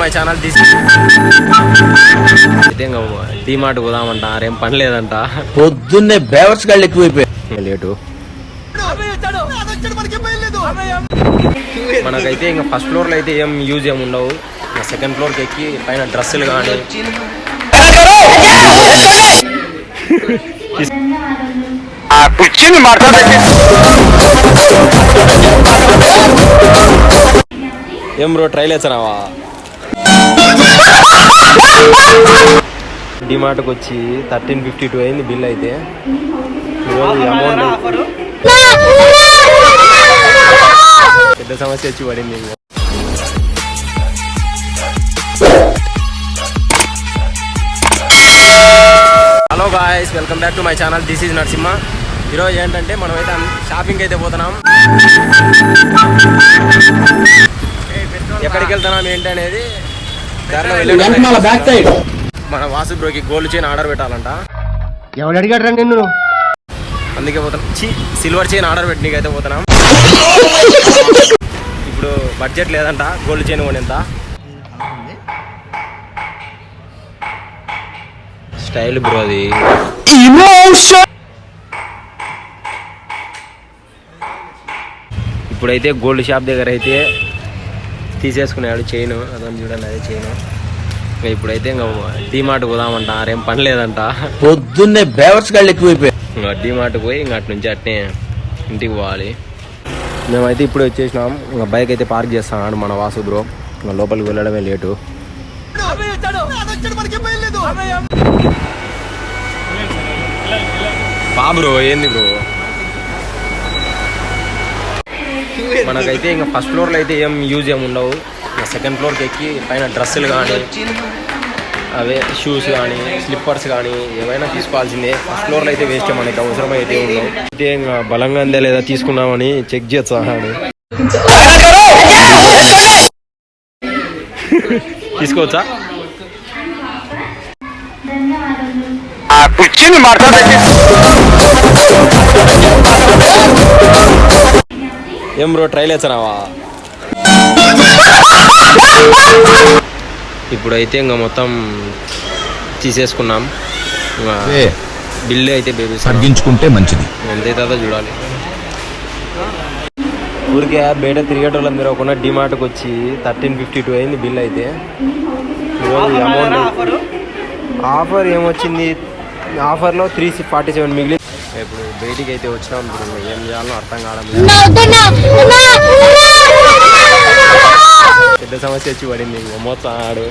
My channel DMart పోదామంట, రేం పని లేదంట. పొద్దున్నే బేవర్స్ గాళ్ళు ఎక్కువైపోయాయి. లేటు మనకైతే ఇంకా ఫస్ట్ ఫ్లోర్లో అయితే ఏం యూజ్ ఏమి ఉండవు. సెకండ్ ఫ్లోర్కి ఎక్కి పైన డ్రెస్సులు కానీ ఏం బ్రో ట్రైల్ వేసావా? డిమార్ట్కి వచ్చి 1352 అయింది బిల్ అయితే. ఈరోజు అమౌంట్ పెద్ద సమస్య వచ్చి పడింది. Hello guys, welcome back to my channel. This is Narasimha. ఈరోజు ఏంటంటే మనమైతే షాపింగ్ అయితే పోతున్నాం. ఎక్కడికి వెళ్తున్నాం ఏంటి అనేది మన వాసు బ్రోకి గోల్డ్ చైన్ ఆర్డర్ పెట్టాలంట. ఎవరు అడిగాడు రా నిన్ను? అందుకే పోతున్నాం. సిల్వర్ చైన్ ఆర్డర్ పెట్టినకి అయితే పోతున్నాం. ఇప్పుడు బడ్జెట్ లేదంట గోల్డ్ చైన్ కొనేంత. స్టైల్ బ్రో అది. ఇప్పుడైతే గోల్డ్ షాప్ దగ్గర అయితే తీసేసుకున్నాడు చైన్. అదని చూడండి, అదే చైన్. ఇప్పుడైతే ఇంకా డిమార్ట్ పోదామంట, రేం పని లేదంట. పొద్దున్నే బేవర్స్ గాళ్ళు ఎక్కువైపోయాయి. ఇంకా డిమార్ట్ పోయి ఇంకా అటు నుంచి అట్నే ఇంటికి పోవాలి. మేమైతే ఇప్పుడు వచ్చేసినాం. ఇంకా బైక్ అయితే పార్క్ చేస్తున్నాడు మన వాసు బ్రో. ఇంకా లోపలికి వెళ్ళడమే లేటు. బ్రో ఏంది బ్రో? మనకైతే ఇంకా ఫస్ట్ ఫ్లోర్లో అయితే ఏం యూజ్ ఏమి ఉండవు. సెకండ్ ఫ్లోర్కి ఎక్కి పైన డ్రెస్సులు కానీ అవే షూస్ కానీ స్లిప్పర్స్ కానీ ఏమైనా తీసుకోవాల్సిందే. ఫస్ట్ ఫ్లోర్లో అయితే వేస్ట్ మనకి అవసరం అయితే ఉండవు. అయితే ఇంకా బలంగా అందే లేదా తీసుకున్నామని చెక్ చేస్తాను. తీసుకోవచ్చా? ఏం బ్రో ట్రైల్ వేసావా? ఇప్పుడైతే ఇంకా మొత్తం తీసేసుకున్నాం. బిల్లు అయితే బేబీ తగ్గించుకుంటే మంచిది. ఎంతైతుందో చూడాలి. ఊరికే బయట తిరిగేటోళ్ళని తిరగకుండా డిమార్ట్కి వచ్చి 1352 అయింది బిల్ అయితే. ఈరోజు అమౌంట్ ఆఫర్ ఏమొచ్చింది, ఆఫర్లో 347 మిగిలి. ఇప్పుడు బయటికి అయితే వచ్చినాం. ఏం చేయాలో అర్థం కావడం. పెద్ద సమస్య వచ్చి పడింది. మొత్తం ఆడు